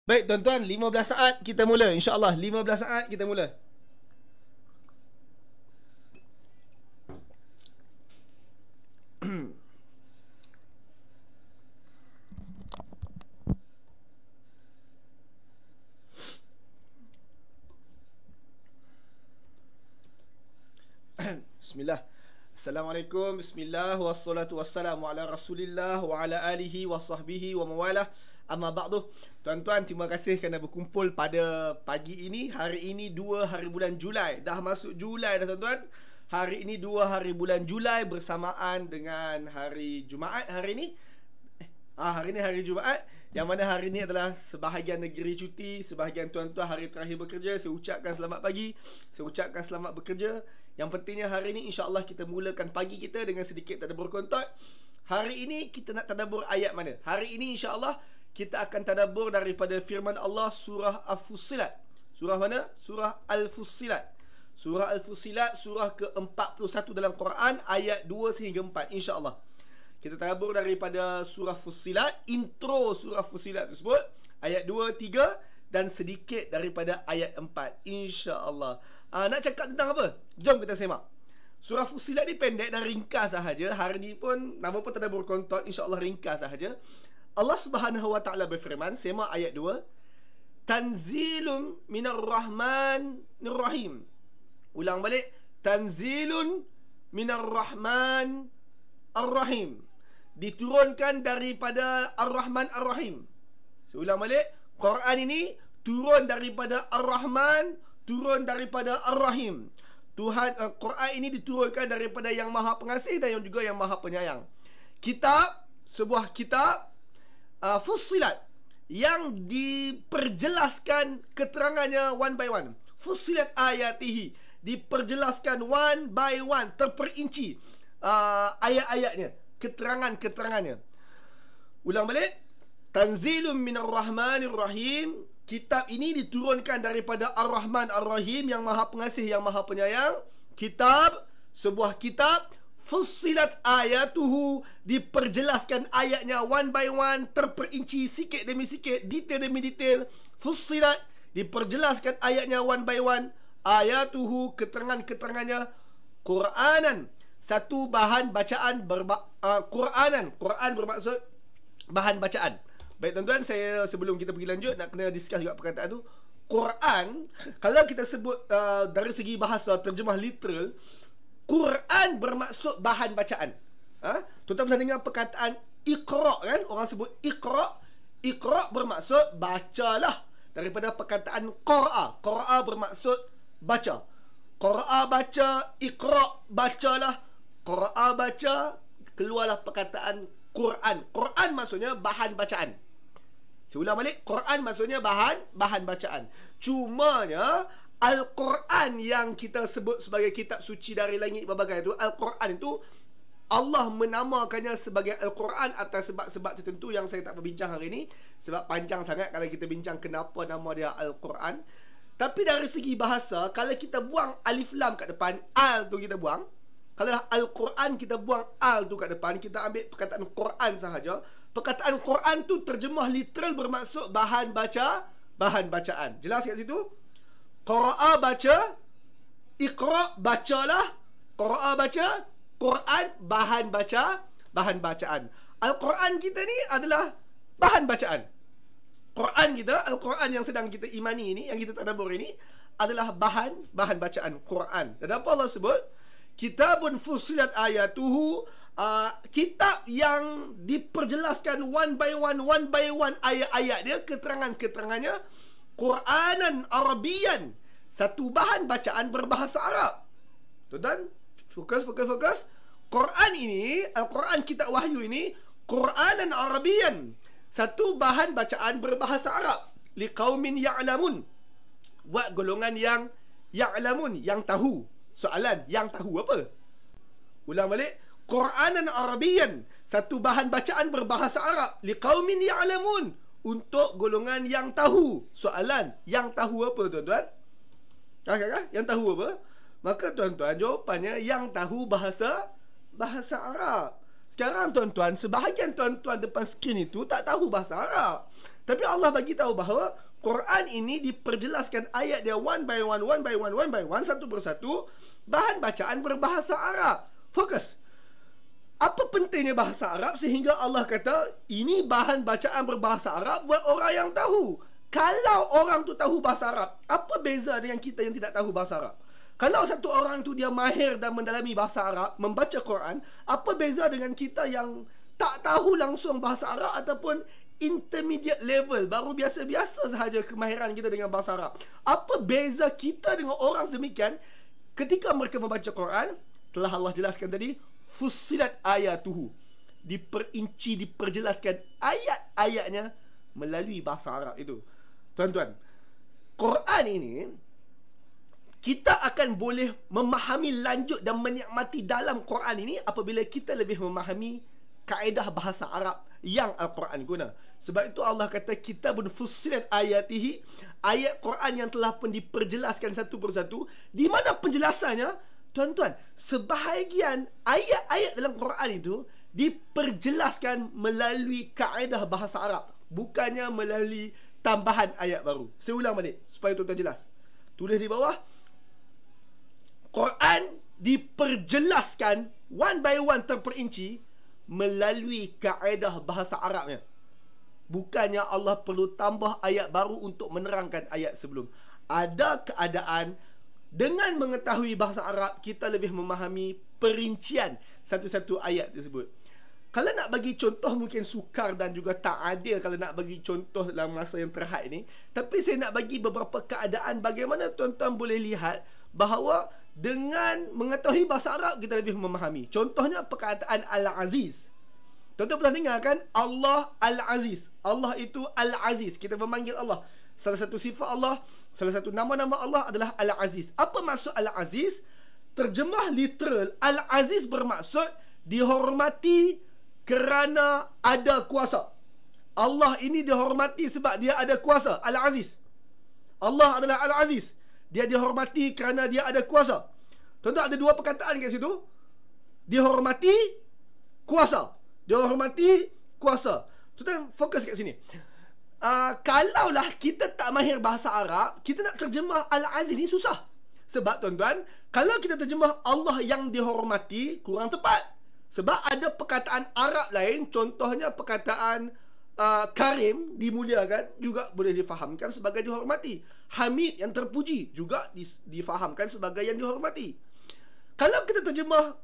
Baik tuan-tuan, 15 saat kita mula, insya-Allah 15 saat kita mula. Bismillah. Assalamualaikum, bismillah, wassalatu wassalamu ala rasulillah wa ala alihi wa sahbihi wa mawalah. Amma ba'du. Tuan-tuan, terima kasih kerana berkumpul pada pagi ini. Hari ini 2 hari bulan Julai. Dah masuk Julai dah tuan-tuan. Hari ini 2 hari bulan Julai bersamaan dengan hari Jumaat hari ini. Hari ini hari Jumaat, yang mana hari ini adalah sebahagian negeri cuti, sebahagian tuan-tuan hari terakhir bekerja. Saya ucapkan selamat pagi, saya ucapkan selamat bekerja. Yang pentingnya hari ini insya-Allah kita mulakan pagi kita dengan sedikit tadabbur kontot. Hari ini kita nak tadabbur ayat mana? Hari ini insya-Allah kita akan tadabbur daripada firman Allah surah Al-Fussilat. Surah mana? Surah Al-Fussilat. Surah Al-Fussilat, surah ke-41 dalam Quran, ayat 2 sehingga 4 insya-Allah. Kita tadabbur daripada surah Fussilat, intro surah Fussilat tersebut, ayat 2, 3 dan sedikit daripada ayat 4 insya-Allah. Nak cakap tentang apa? Jom kita semak. Surah Fussilat ni pendek dan ringkas sahaja. Hari ni pun nama pun tadabbur kontot, insya-Allah ringkas sahaja. Allah Subhanahu wa taala berfirman, semak ayat 2. Tanzilun minar rahmanir rahim. Ulang balik. Tanzilun minar rahman ar-rahim. Diturunkan daripada Ar-Rahman Ar-Rahim. Saya ulang balik. Quran ini turun daripada Ar-Rahman, turun daripada Ar-Rahim. Tuhan, Quran ini diturunkan daripada yang Maha Pengasih dan yang juga yang Maha Penyayang. Kitab, sebuah kitab Fussilat, yang diperjelaskan keterangannya one by one. Fussilat ayatihi, diperjelaskan one by one, terperinci ayat-ayatnya, keterangan-keterangannya. Ulang balik. Tanzilun minar rahmanir rahim. Kitab ini diturunkan daripada Ar-Rahman Ar-Rahim, yang Maha Pengasih, yang Maha Penyayang. Kitab, sebuah kitab. Fussilat ayatuhu, diperjelaskan ayatnya one by one, terperinci sikit demi sikit, detail demi detail. Fussilat, diperjelaskan ayatnya one by one. Ayatuhu, keterangan-keterangannya. Quranan, satu bahan bacaan. Quranan, Quran bermaksud bahan bacaan. Baik tuan-tuan, saya sebelum kita pergi lanjut nak kena discuss juga perkataan tu. Quran, kalau kita sebut dari segi bahasa terjemah literal, Quran bermaksud bahan bacaan. Tuan-tuan pernah dengar perkataan Iqra' kan? Orang sebut Iqra'. Iqra' bermaksud bacalah, daripada perkataan Qara'a. Qara'a bermaksud baca. Qara'a baca, Iqra' bacalah. Qara'a baca, keluarlah perkataan Quran. Quran maksudnya bahan bacaan. Saya ulang balik. Quran maksudnya bahan bacaan. Cumanya Al-Quran yang kita sebut sebagai kitab suci dari langit berbagai itu, Al-Quran itu Allah menamakannya sebagai Al-Quran atas sebab-sebab tertentu yang saya tak berbincang hari ini, sebab panjang sangat kalau kita bincang kenapa nama dia Al-Quran. Tapi dari segi bahasa, kalau kita buang alif lam kat depan, al tu kita buang. Kalau Al-Quran kita buang al tu kat depan, kita ambil perkataan Quran sahaja. Perkataan Quran tu terjemah literal bermaksud bahan bacaan. Jelas kat situ? Qara'a baca, Iqra' bacalah, Qara'a baca, Quran bahan bacaan. Al-Quran kita ni adalah bahan bacaan. Quran kita, Al-Quran yang sedang kita imani ini, yang kita tadabbur ini, adalah bahan bacaan Quran. Dan apa Allah sebut? Kitabun fussilat ayatuhu, kitab yang diperjelaskan one by one ayat-ayat dia, keterangan-keterangannya. Quranan Arabian, satu bahan bacaan berbahasa Arab. Tuan-tuan, fokus. Quran ini, Al-Quran kitab wahyu ini, Quranan Arabian, satu bahan bacaan berbahasa Arab. Liqaumin ya'lamun, buat golongan yang ya'lamun, yang tahu. Soalan, yang tahu apa? Ulang balik. Quranan Arabian, satu bahan bacaan berbahasa Arab. Liqaumin ya'lamun, untuk golongan yang tahu. Soalan, yang tahu apa tuan-tuan? Yang tahu apa? Maka tuan-tuan, jawapannya yang tahu bahasa Arab. Sekarang tuan-tuan, sebahagian tuan-tuan depan skrin itu tak tahu bahasa Arab. Tapi Allah bagi tahu bahawa Quran ini diperjelaskan ayat dia one by one, satu persatu. Bahan bacaan berbahasa Arab. Fokus. Apa pentingnya bahasa Arab sehingga Allah kata ini bahan bacaan berbahasa Arab buat orang yang tahu. Kalau orang tu tahu bahasa Arab, apa beza dengan kita yang tidak tahu bahasa Arab? Kalau satu orang tu dia mahir dan mendalami bahasa Arab, membaca Quran, apa beza dengan kita yang tak tahu langsung bahasa Arab ataupun intermediate level, baru biasa-biasa sahaja kemahiran kita dengan bahasa Arab? Apa beza kita dengan orang sedemikian ketika mereka membaca Quran? Telah Allah jelaskan tadi, fussilat ayatuhu, diperinci, diperjelaskan ayat-ayatnya melalui bahasa Arab itu. Tuan-tuan, Quran ini kita akan boleh memahami lanjut dan menikmati dalam Quran ini apabila kita lebih memahami kaedah bahasa Arab yang Al-Quran guna. Sebab itu Allah kata kitabun fussilat ayatihi, ayat Quran yang telah pun diperjelaskan satu persatu. Di mana penjelasannya? Tuan-tuan, sebahagian ayat-ayat dalam Quran itu diperjelaskan melalui kaedah bahasa Arab, bukannya melalui tambahan ayat baru. Saya ulang balik supaya tuan-tuan jelas. Tulis di bawah, Quran diperjelaskan one by one, terperinci melalui kaedah bahasa Arabnya. Bukannya Allah perlu tambah ayat baru untuk menerangkan ayat sebelum. Ada keadaan dengan mengetahui bahasa Arab, kita lebih memahami perincian satu-satu ayat tersebut. Kalau nak bagi contoh mungkin sukar dan juga tak adil kalau nak bagi contoh dalam masa yang terhad ini. Tapi saya nak bagi beberapa keadaan bagaimana tuan-tuan boleh lihat bahawa dengan mengetahui bahasa Arab kita lebih memahami. Contohnya perkataan Al-Aziz. Tuan-tuan pernah dengar kan? Allah Al-Aziz. Allah itu Al-Aziz. Kita memanggil Allah. Salah satu sifat Allah, salah satu nama-nama Allah adalah Al-Aziz. Apa maksud Al-Aziz? Terjemah literal, Al-Aziz bermaksud dihormati kerana ada kuasa. Allah ini dihormati sebab dia ada kuasa. Al-Aziz. Allah adalah Al-Aziz. Dia dihormati kerana dia ada kuasa. Tuan-tuan, ada dua perkataan kat situ. Dihormati, kuasa. Dihormati, kuasa. Tuan-tuan, fokus kat sini. Kalaulah kita tak mahir bahasa Arab, kita nak terjemah Al-Aziz ni susah. Sebab tuan-tuan, kalau kita terjemah Allah yang dihormati, kurang tepat. Sebab ada perkataan Arab lain, contohnya perkataan Karim, dimuliakan, juga boleh difahamkan sebagai dihormati. Hamid, yang terpuji, juga difahamkan sebagai yang dihormati. Kalau kita terjemah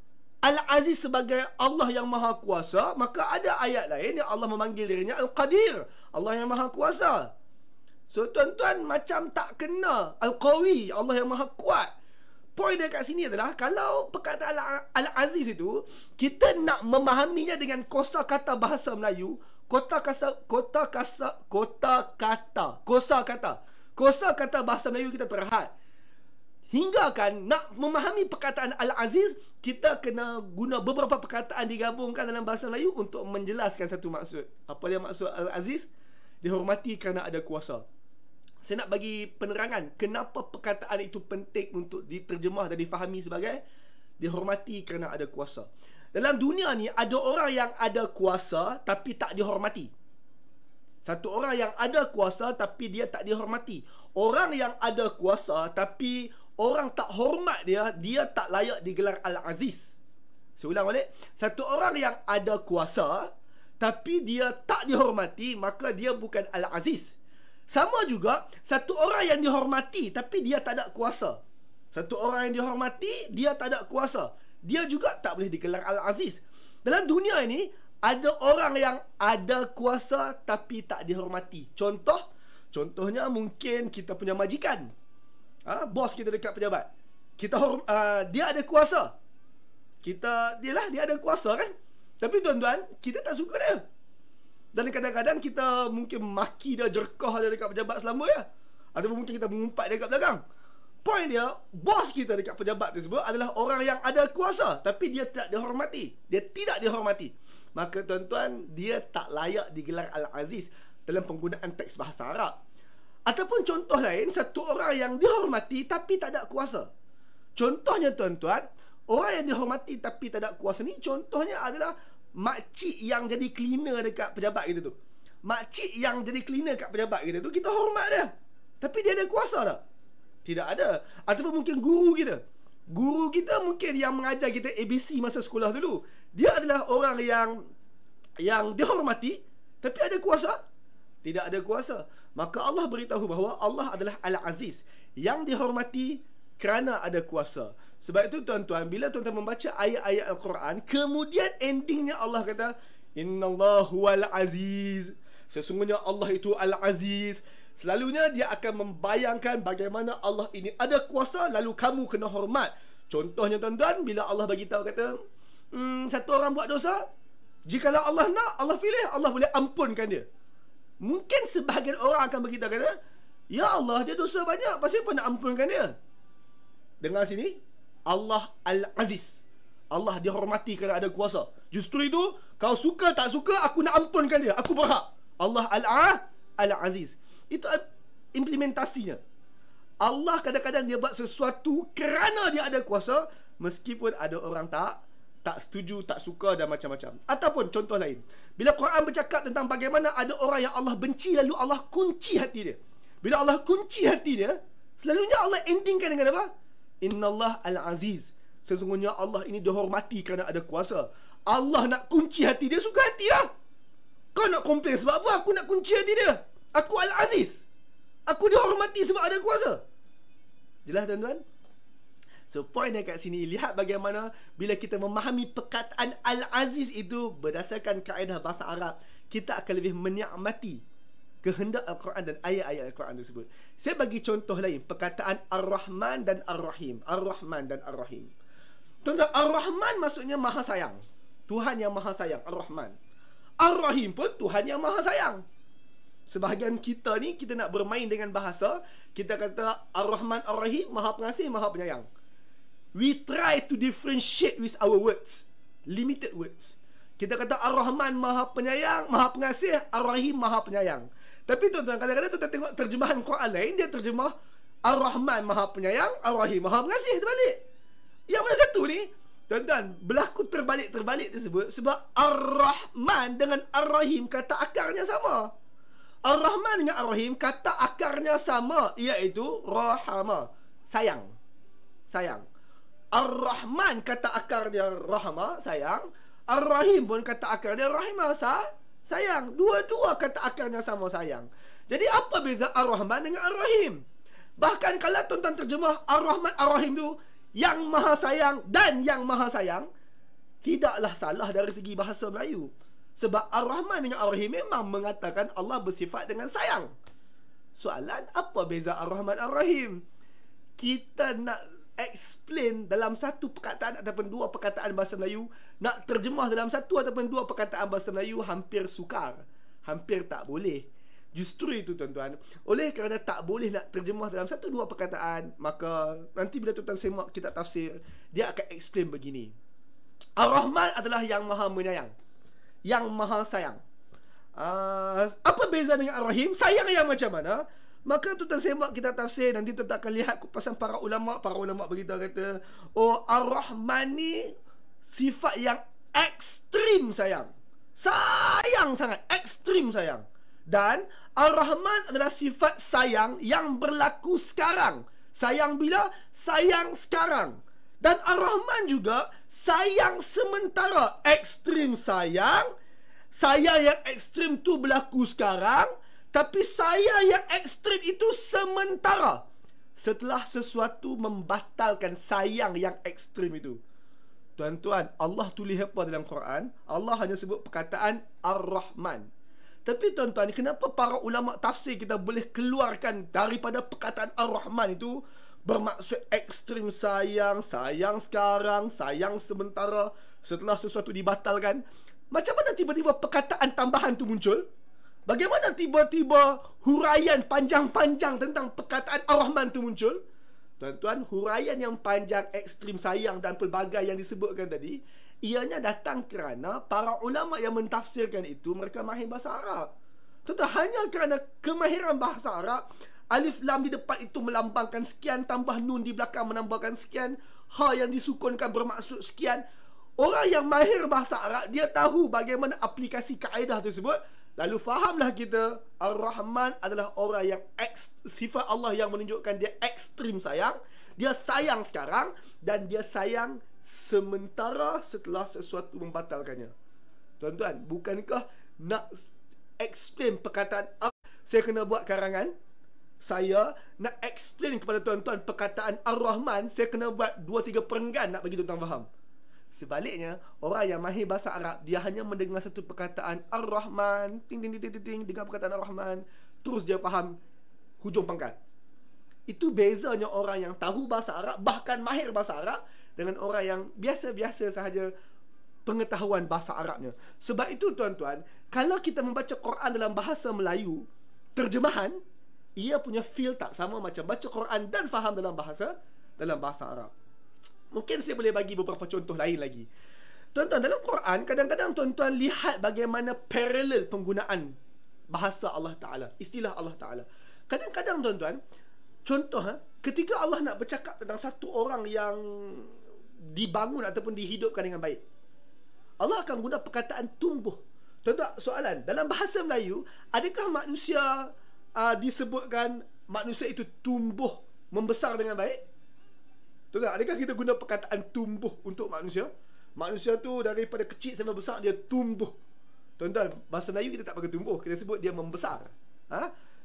Al-Aziz sebagai Allah yang Maha Kuasa, maka ada ayat lain yang Allah memanggil dirinya Al-Qadir, Allah yang Maha Kuasa. So tuan-tuan, macam tak kena. Al-Qawi, Allah yang Maha Kuat. Poin dia kat sini adalah, kalau perkataan Al-Aziz itu kita nak memahaminya dengan kosa kata bahasa Melayu, kosa kata bahasa Melayu kita terhad. Hingga kan nak memahami perkataan Al-Aziz, kita kena guna beberapa perkataan digabungkan dalam bahasa Melayu untuk menjelaskan satu maksud. Apa dia maksud Al-Aziz? Dihormati kerana ada kuasa. Saya nak bagi penerangan kenapa perkataan itu penting untuk diterjemah dan difahami sebagai dihormati kerana ada kuasa. Dalam dunia ni ada orang yang ada kuasa tapi tak dihormati. Satu orang yang ada kuasa tapi dia tak dihormati. Orang yang ada kuasa tapi orang tak hormat dia, dia tak layak digelar Al-Aziz. Saya ulang balik. Satu orang yang ada kuasa tapi dia tak dihormati, maka dia bukan Al-Aziz. Sama juga, satu orang yang dihormati tapi dia tak ada kuasa. Satu orang yang dihormati, dia tak ada kuasa, dia juga tak boleh digelar Al-Aziz. Dalam dunia ini, ada orang yang ada kuasa tapi tak dihormati. Contohnya mungkin kita punya majikan, bos kita dekat pejabat. Dia ada kuasa. Dia ada kuasa kan. Tapi tuan-tuan, kita tak suka dia. Dan kadang-kadang kita mungkin maki dia, jerkah dia dekat pejabat selama ya. Ataupun mungkin kita mengumpat dia dekat belakang. Poin dia, bos kita dekat pejabat tersebut adalah orang yang ada kuasa tapi dia tidak dihormati. Dia tidak dihormati. Maka tuan-tuan, dia tak layak digelar Al-Aziz dalam penggunaan teks bahasa Arab. Ataupun contoh lain, satu orang yang dihormati tapi tak ada kuasa. Contohnya tuan-tuan, orang yang dihormati tapi tak ada kuasa ni, contohnya adalah makcik yang jadi cleaner dekat pejabat kita tu. makcik yang jadi cleaner kat pejabat kita tu, kita hormat dia. Tapi dia ada kuasa tak? Tidak ada. Ataupun mungkin guru kita. Guru kita mungkin yang mengajar kita ABC masa sekolah dulu. Dia adalah orang yang dihormati, tapi ada kuasa? Tidak ada kuasa. Maka Allah beritahu bahawa Allah adalah Al-Aziz, yang dihormati kerana ada kuasa. Sebab itu tuan-tuan, bila tuan-tuan membaca ayat-ayat Al-Quran, kemudian endingnya Allah kata, Innallahu al-Aziz, sesungguhnya Allah itu Al-Aziz. Selalunya dia akan membayangkan bagaimana Allah ini ada kuasa, lalu kamu kena hormat. Contohnya tuan-tuan, bila Allah bagi tahu kata, satu orang buat dosa, jikalau Allah nak, Allah pilih, Allah boleh ampunkan dia. Mungkin sebahagian orang akan berkata kata, ya Allah, dia dosa banyak, pasal apa nak ampunkan dia? Dengar sini, Allah Al-Aziz, Allah dihormati kerana ada kuasa. Justru itu, kau suka tak suka, aku nak ampunkan dia, aku berhak. Allah Al-Aziz. Itu implementasinya. Allah kadang-kadang dia buat sesuatu kerana dia ada kuasa, meskipun ada orang tak setuju, tak suka dan macam-macam. Ataupun contoh lain, bila Quran bercakap tentang bagaimana ada orang yang Allah benci, lalu Allah kunci hati dia. Bila Allah kunci hati dia, selalunya Allah endingkan dengan apa? Innallah Al-Aziz, sesungguhnya Allah ini dihormati kerana ada kuasa. Allah nak kunci hati dia, suka hati lah. Kau nak komplain sebab apa? Aku nak kunci hati dia. Aku Al-Aziz, aku dihormati sebab ada kuasa. Jelas tuan-tuan? So point dia kat sini, lihat bagaimana bila kita memahami perkataan Al-Aziz itu berdasarkan kaedah bahasa Arab, kita akan lebih menikmati kehendak Al-Quran dan ayat-ayat Al-Quran tersebut. Saya bagi contoh lain, perkataan Ar-Rahman dan Ar-Rahim. Ar-Rahman dan Ar-Rahim. Tuan-tuan, Ar-Rahman maksudnya maha sayang, Tuhan yang maha sayang, Ar-Rahman. Ar-Rahim pun Tuhan yang maha sayang. Sebahagian kita ni, kita nak bermain dengan bahasa, kita kata Ar-Rahman Ar-Rahim, maha pengasih, maha penyayang. We try to differentiate with our words, limited words. Kita kata Ar-Rahman maha penyayang, maha pengasih, Ar-Rahim maha penyayang. Tapi tuan-tuan, kadang-kadang tuan tengok terjemahan Quran lain, dia terjemah Ar-Rahman maha penyayang, Ar-Rahim maha pengasih, terbalik. Yang mana satu ni, tuan-tuan, berlaku terbalik tersebut sebab Ar-Rahman dengan Ar-Rahim kata akarnya sama. Ar-Rahman dengan Ar-Rahim kata akarnya sama, iaitu Rahama, sayang. Sayang. Ar-Rahman kata akarnya Rahama, sayang. Ar-Rahim pun kata akarnya Rahimah, sayang. Dua-dua kata akarnya sama, sayang. Jadi apa beza Ar-Rahman dengan Ar-Rahim? Bahkan kalau tuan-tuan terjemah Ar-Rahman Ar-Rahim tu, yang maha sayang dan yang maha sayang, tidaklah salah dari segi bahasa Melayu. Sebab Ar-Rahman dengan Ar-Rahim memang mengatakan Allah bersifat dengan sayang. Soalan, apa beza Ar-Rahman Ar-Rahim? Kita nak explain dalam satu perkataan ataupun dua perkataan bahasa Melayu, nak terjemah dalam satu ataupun dua perkataan bahasa Melayu hampir sukar, hampir tak boleh. Justru itu tuan-tuan, oleh kerana tak boleh nak terjemah dalam satu dua perkataan, maka nanti bila tuan-tuan semak kitab tafsir, dia akan explain begini. Ar-Rahman adalah yang maha menyayang, yang maha sayang. Apa beza dengan Ar-Rahim? Sayang yang macam mana? Maka tuan-tuan semak kitab tafsir, nanti tuan-tuan akan lihat kupasan para ulama beritahu kata, oh, Ar-Rahman ni sifat yang ekstrim sayang. Sayang sangat, ekstrim sayang. Dan Ar-Rahman adalah sifat sayang yang berlaku sekarang. Sayang bila? Sayang sekarang. Dan Ar-Rahman juga sayang sementara. Ekstrim sayang. Sayang yang ekstrim tu berlaku sekarang, tapi sayang yang ekstrim itu sementara, setelah sesuatu membatalkan sayang yang ekstrim itu. Tuan-tuan, Allah tulis apa dalam Quran? Allah hanya sebut perkataan Ar-Rahman. Tapi tuan-tuan, kenapa para ulama tafsir kita boleh keluarkan daripada perkataan Ar-Rahman itu bermaksud ekstrim sayang, sayang sekarang, sayang sementara, setelah sesuatu dibatalkan? Macam mana tiba-tiba perkataan tambahan tu muncul? Bagaimana tiba-tiba huraian panjang-panjang tentang perkataan Ar-Rahman tu muncul? Tuan-tuan, huraian yang panjang, ekstrim sayang dan pelbagai yang disebutkan tadi, ianya datang kerana para ulama yang mentafsirkan itu, mereka mahir bahasa Arab. Tuan-tuan, hanya kerana kemahiran bahasa Arab, alif lam di depan itu melambangkan sekian, tambah nun di belakang menambahkan sekian, ha yang disukunkan bermaksud sekian. Orang yang mahir bahasa Arab, dia tahu bagaimana aplikasi kaedah tersebut Lalu fahamlah kita, Ar-Rahman adalah orang yang sifat Allah yang menunjukkan dia ekstrim sayang. Dia sayang sekarang dan dia sayang sementara setelah sesuatu membatalkannya. Tuan-tuan, bukankah nak explain perkataan saya kena buat karangan, saya nak explain kepada tuan-tuan perkataan Ar-Rahman, saya kena buat 2-3 perenggan nak bagi tuan-tuan faham. Sebaliknya, orang yang mahir bahasa Arab, dia hanya mendengar satu perkataan Ar-Rahman, ting ting ting ting ting, dengar perkataan Ar-Rahman, terus dia faham hujung pangkal. Itu bezanya orang yang tahu bahasa Arab, bahkan mahir bahasa Arab, dengan orang yang biasa-biasa sahaja pengetahuan bahasa Arabnya. Sebab itu tuan-tuan, kalau kita membaca Quran dalam bahasa Melayu, terjemahan, ia punya feel tak sama macam baca Quran dan faham dalam bahasa Arab. Mungkin saya boleh bagi beberapa contoh lain lagi. Tuan-tuan, dalam Quran, kadang-kadang tuan-tuan lihat bagaimana paralel penggunaan bahasa Allah Ta'ala, istilah Allah Ta'ala. Kadang-kadang tuan-tuan, contoh, ketika Allah nak bercakap tentang satu orang yang dibangun ataupun dihidupkan dengan baik, Allah akan guna perkataan tumbuh. Tuan-tuan, soalan, dalam bahasa Melayu, adakah manusia disebutkan manusia itu tumbuh, membesar dengan baik? Tuan-tuan, adakah kita guna perkataan tumbuh untuk manusia? Manusia tu daripada kecil sampai besar, dia tumbuh. Tuan-tuan, bahasa Melayu kita tak pakai tumbuh, kita sebut dia membesar.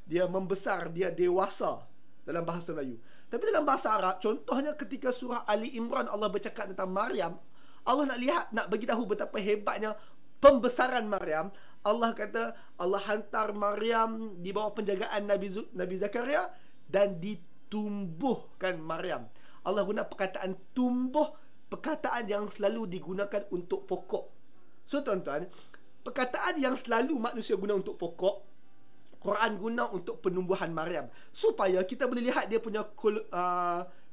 Dia membesar, dia dewasa dalam bahasa Melayu. Tapi dalam bahasa Arab, contohnya ketika surah Ali Imran, Allah bercakap tentang Maryam. Allah nak bagi tahu betapa hebatnya pembesaran Maryam. Allah kata, Allah hantar Maryam di bawah penjagaan Nabi Zakaria dan ditumbuhkan Maryam. Allah guna perkataan tumbuh, perkataan yang selalu digunakan untuk pokok. So tuan-tuan, perkataan yang selalu manusia guna untuk pokok, Quran guna untuk penumbuhan Maryam. Supaya kita boleh lihat dia punya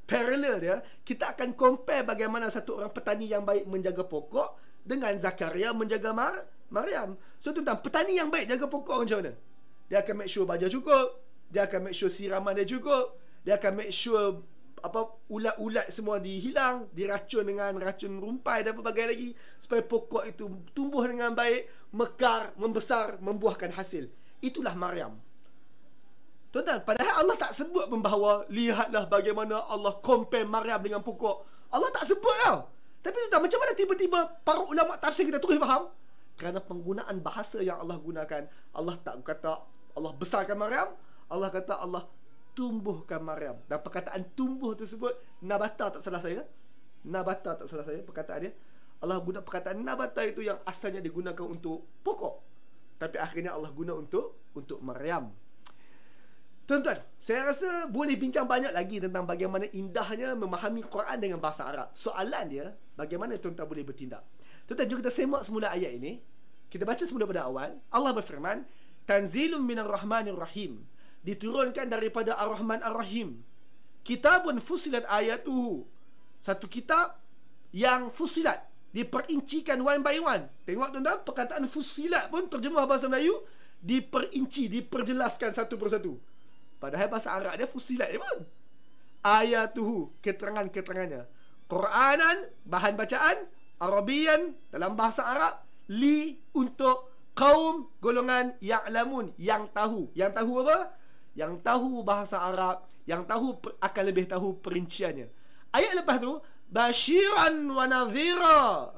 parallel dia. Kita akan compare bagaimana satu orang petani yang baik menjaga pokok dengan Zakaria menjaga Maryam. So tuan-tuan, petani yang baik jaga pokok macam mana? Dia akan make sure baja cukup, dia akan make sure siraman dia cukup, dia akan make sure ulat-ulat semua dihilang, diracun dengan racun rumpai dan pelbagai lagi, supaya pokok itu tumbuh dengan baik, mekar, membesar, membuahkan hasil. Itulah Maryam. Tuan-tuan, padahal Allah tak sebut pun bahawa lihatlah bagaimana Allah compare Maryam dengan pokok. Allah tak sebut tau. Tapi tuan-tuan, macam mana tiba-tiba para ulama tafsir kita terus faham? Kerana penggunaan bahasa yang Allah gunakan. Allah tak kata Allah besarkan Maryam, Allah kata Allah tumbuhkan Maryam. Dan perkataan tumbuh tersebut, nabata tak salah saya, nabata tak salah saya perkataan dia. Allah guna perkataan nabata itu yang asalnya digunakan untuk pokok, tapi akhirnya Allah guna untuk Maryam. Tuan-tuan, saya rasa boleh bincang banyak lagi tentang bagaimana indahnya memahami Quran dengan bahasa Arab. Soalan dia, bagaimana tuan-tuan boleh bertindak? Tuan-tuan, jom kita semak semula ayat ini. Kita baca semula pada awal. Allah berfirman, Tanzilum minar rahmanir rahim, diturunkan daripada Ar-Rahman Ar-Rahim. Kitabun fusilat ayatuhu, satu kitab yang fusilat, diperincikan one by one. Tengok tuan-tuan, perkataan fusilat pun terjemah bahasa Melayu, diperinci, diperjelaskan satu persatu. Padahal bahasa Arab dia fusilat je pun. Ayatuhu, keterangan-keterangannya. Quranan, bahan bacaan, Arabian, dalam bahasa Arab, li, untuk kaum, golongan, ya'lamun, yang tahu. Yang tahu apa? Yang tahu bahasa Arab, yang tahu akan lebih tahu perinciannya. Ayat lepas tu, basyiran wa nadhira.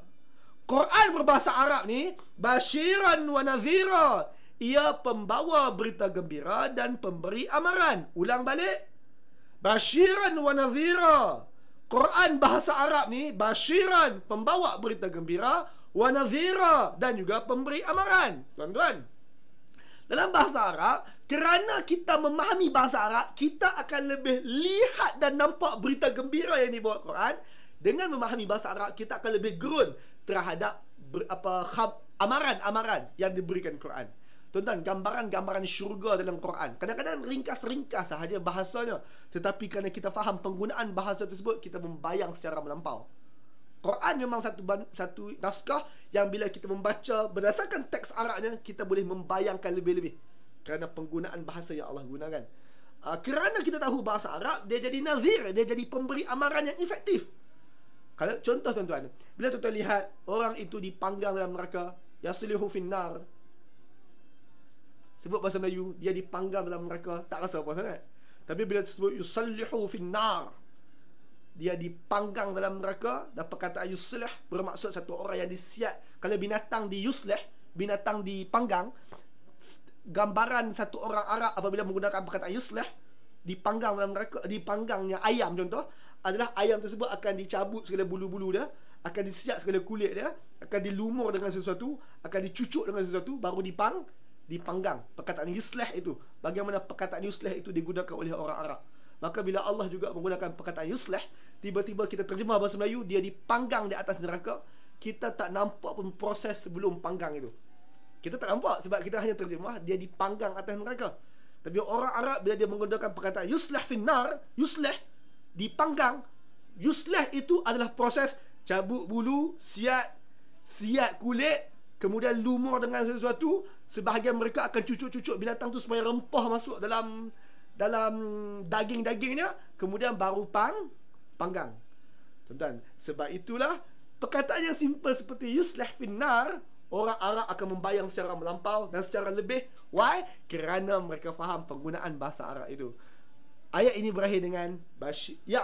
Quran berbahasa Arab ni, basyiran wa nadhira, ia pembawa berita gembira dan pemberi amaran. Ulang balik, basyiran wa nadhira. Quran bahasa Arab ni, basyiran, pembawa berita gembira, wa nadhira, dan juga pemberi amaran. Tuan-tuan, dalam bahasa Arab, kerana kita memahami bahasa Arab, kita akan lebih lihat dan nampak berita gembira yang dibawa Quran. Dengan memahami bahasa Arab, kita akan lebih gerun terhadap amaran-amaran yang diberikan Quran. Tuan-tuan, gambaran-gambaran syurga dalam Quran, kadang-kadang ringkas-ringkas sahaja bahasanya, tetapi kerana kita faham penggunaan bahasa tersebut, kita membayang secara melampau. Quran memang satu naskah yang bila kita membaca berdasarkan teks Arabnya, kita boleh membayangkan lebih-lebih kerana penggunaan bahasa yang Allah gunakan. Kerana kita tahu bahasa Arab, dia jadi nazir, dia jadi pemberi amaran yang efektif. Kalau contoh tuan-tuan, bila tuan-tuan lihat orang itu dipanggang dalam neraka, yaslihu finnar, sebut bahasa Melayu, dia dipanggang dalam neraka, tak rasa apa sangat. Tapi bila sebut yusallihu fin nar, dia dipanggang dalam neraka, dan perkataan yuslih bermaksud satu orang yang disiat. Kalau binatang diyuslih, binatang dipanggang, gambaran satu orang Arab apabila menggunakan perkataan yuslih, dipanggang dalam neraka, dipanggangnya ayam contoh, adalah ayam tersebut akan dicabut segala bulu-bulu dia, akan disiat segala kulit dia, akan dilumur dengan sesuatu, akan dicucuk dengan sesuatu, baru dipanggang. Perkataan yuslih itu, bagaimana perkataan yuslih itu digunakan oleh orang Arab. Maka bila Allah juga menggunakan perkataan yuslih, tiba-tiba kita terjemah bahasa Melayu, dia dipanggang di atas neraka, kita tak nampak pun proses sebelum panggang itu. Kita tak nampak sebab kita hanya terjemah dia dipanggang atas neraka. Tapi orang Arab bila dia menggunakan perkataan yuslih finnar, yuslih dipanggang, yuslih itu adalah proses cabut bulu, siat kulit, kemudian lumur dengan sesuatu. Sebahagian mereka akan cucuk-cucuk binatang tu supaya rempah masuk dalam daging-dagingnya, kemudian baru panggang. Tuan-tuan, sebab itulah perkataan yang simple seperti yuslih finnar, orang Arab akan membayang secara melampau dan secara lebih. Why? Kerana mereka faham penggunaan bahasa Arab itu. Ayat ini berakhir dengan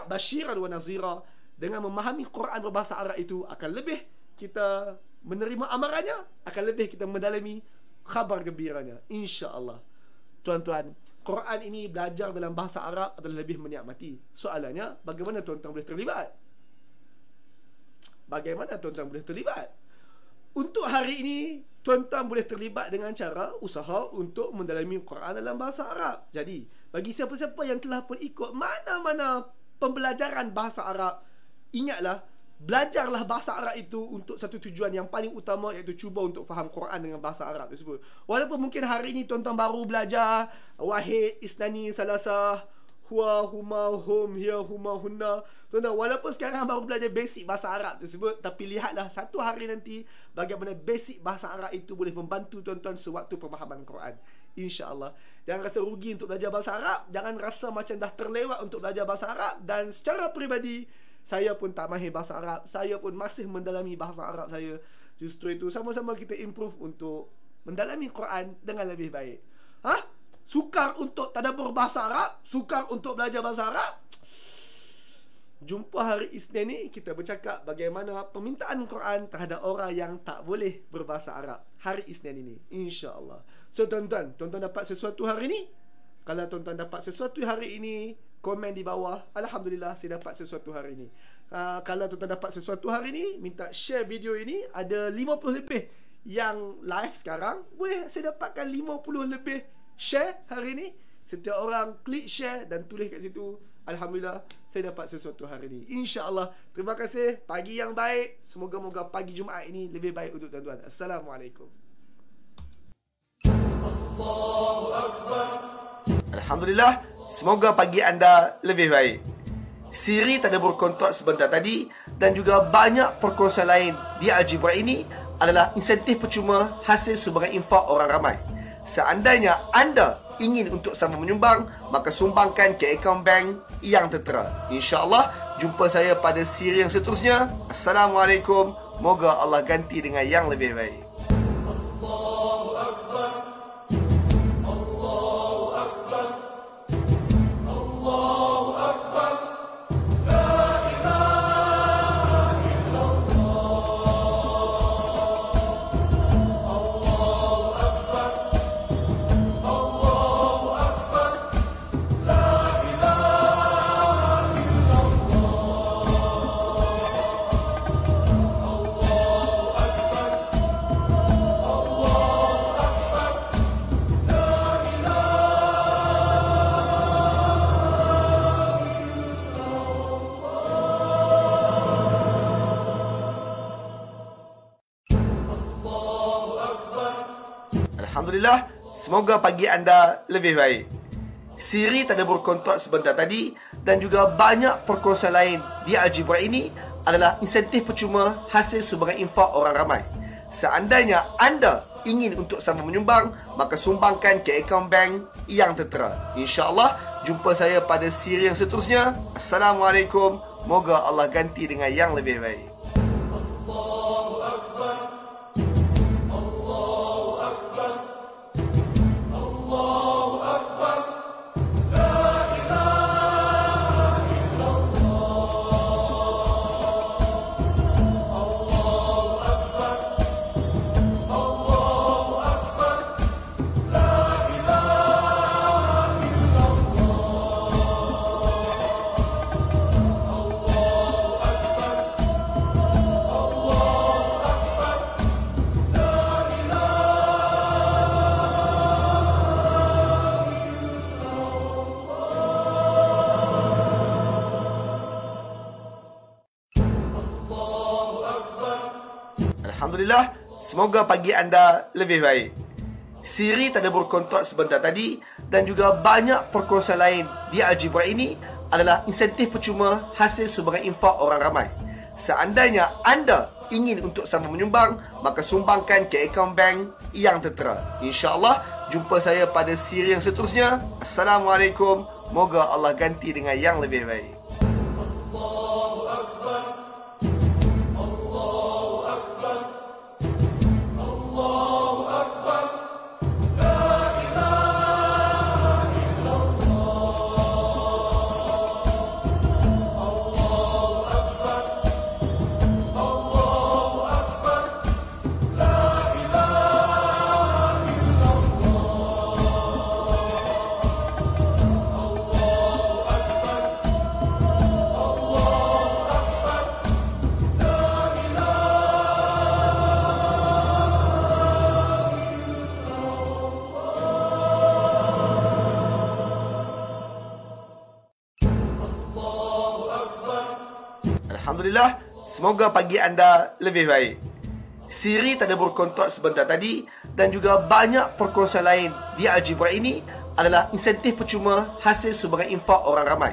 basyiran wa nazira. Dengan memahami Quran berbahasa Arab itu, akan lebih kita menerima amarannya, akan lebih kita mendalami khabar gembiranya, insya-Allah. Tuan-tuan, Quran ini belajar dalam bahasa Arab adalah lebih menikmati. Soalannya, bagaimana tuan-tuan boleh terlibat? Bagaimana tuan-tuan boleh terlibat? Untuk hari ini, tuan-tuan boleh terlibat dengan cara usaha untuk mendalami Quran dalam bahasa Arab. Jadi, bagi siapa-siapa yang telah pun ikut mana-mana pembelajaran bahasa Arab, ingatlah, belajarlah bahasa Arab itu untuk satu tujuan yang paling utama, iaitu cuba untuk faham Quran dengan bahasa Arab tersebut. Walaupun mungkin hari ini tuan-tuan baru belajar wahid, isnani, salasah, huwa, huma, hum, hiya, huma, hunna. Tuan-tuan, walaupun sekarang baru belajar basic bahasa Arab tersebut, tapi lihatlah satu hari nanti bagaimana basic bahasa Arab itu boleh membantu tuan-tuan sewaktu pemahaman Quran, insya-Allah. Jangan rasa rugi untuk belajar bahasa Arab, jangan rasa macam dah terlewat untuk belajar bahasa Arab. Dan secara peribadi, saya pun tak mahir bahasa Arab, saya pun masih mendalami bahasa Arab saya. Justru itu, sama-sama kita improve untuk mendalami Quran dengan lebih baik. Sukar untuk tadabbur bahasa Arab, sukar untuk belajar bahasa Arab. Jumpa hari Isnin ni, kita bercakap bagaimana permintaan Quran terhadap orang yang tak boleh berbahasa Arab. Hari Isnin ini, insya-Allah. So tuan-tuan dapat sesuatu hari ni? Kalau tuan-tuan dapat sesuatu hari ini, komen di bawah, alhamdulillah saya dapat sesuatu hari ini. Kalau tuan-tuan dapat sesuatu hari ini, minta share video ini. Ada 50 lebih yang live sekarang, boleh saya dapatkan 50 lebih share hari ini. Setiap orang klik share dan tulis kat situ, alhamdulillah saya dapat sesuatu hari ini, insya-Allah. Terima kasih, pagi yang baik. Semoga-moga pagi Jumaat ini lebih baik untuk tuan-tuan. Assalamualaikum. Allahu Akbar. Alhamdulillah, semoga pagi anda lebih baik. Siri tadabbur kontot sebentar tadi dan juga banyak perkongsian lain di Al-Jibra ini adalah insentif percuma hasil sumbangan infak orang ramai. Seandainya anda ingin untuk sama menyumbang, maka sumbangkan ke akaun bank yang tertera. InsyaAllah, jumpa saya pada siri yang seterusnya. Assalamualaikum. Moga Allah ganti dengan yang lebih baik. Allahu Akbar. Allahu Akbar. Allahu Akbar. La ilaha illallah. Allahu Akbar. Allahu Akbar. La ilaha illallah. Allahu Akbar. Allahu Akbar. La Alhamdulillah, semoga pagi anda lebih baik. Siri tadabbur kontot sebentar tadi dan juga banyak perkongsian lain di Al-Jibra ini adalah insentif percuma hasil sumbangan infak orang ramai. Seandainya anda ingin untuk sama menyumbang, maka sumbangkan ke akaun bank yang tertera. InsyaAllah, jumpa saya pada siri yang seterusnya. Assalamualaikum. Moga Allah ganti dengan yang lebih baik. Allahu Akbar. Allahu Akbar. Alhamdulillah, semoga pagi anda lebih baik. Siri tanda berkontrak sebentar tadi dan juga banyak perkongsian lain di Algebra ini adalah insentif percuma hasil sumbangan infak orang ramai. Seandainya anda ingin untuk sama menyumbang, maka sumbangkan ke akaun bank yang tertera. InsyaAllah, jumpa saya pada siri yang seterusnya. Assalamualaikum. Moga Allah ganti dengan yang lebih baik. Alhamdulillah, semoga pagi anda lebih baik. Siri tanda berkontrak sebentar tadi dan juga banyak perkongsian lain di Algebra ini adalah insentif percuma hasil sumbangan infak orang ramai.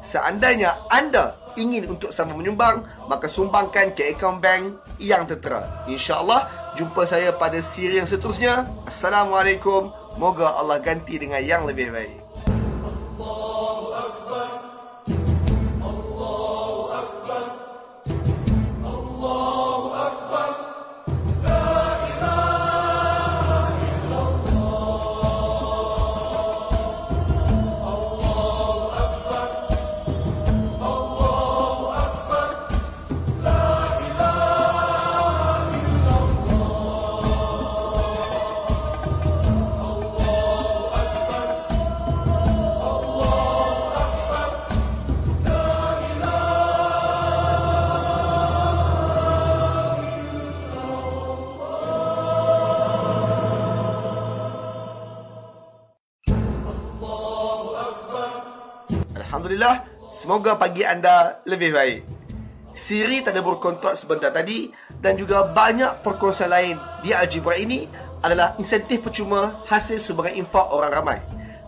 Seandainya anda ingin untuk sama menyumbang, maka sumbangkan ke akaun bank yang tertera. InsyaAllah, jumpa saya pada siri yang seterusnya. Assalamualaikum. Moga Allah ganti dengan yang lebih baik. Alhamdulillah, semoga pagi anda lebih baik. Siri tanda berkontrak sebentar tadi dan juga banyak perkongsian lain di Algebra ini adalah insentif percuma hasil sumbangan infak orang ramai.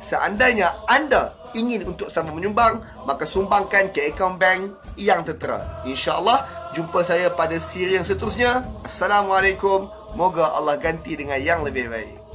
Seandainya anda ingin untuk sama menyumbang, maka sumbangkan ke akaun bank yang tertera. InsyaAllah, jumpa saya pada siri yang seterusnya. Assalamualaikum. Moga Allah ganti dengan yang lebih baik.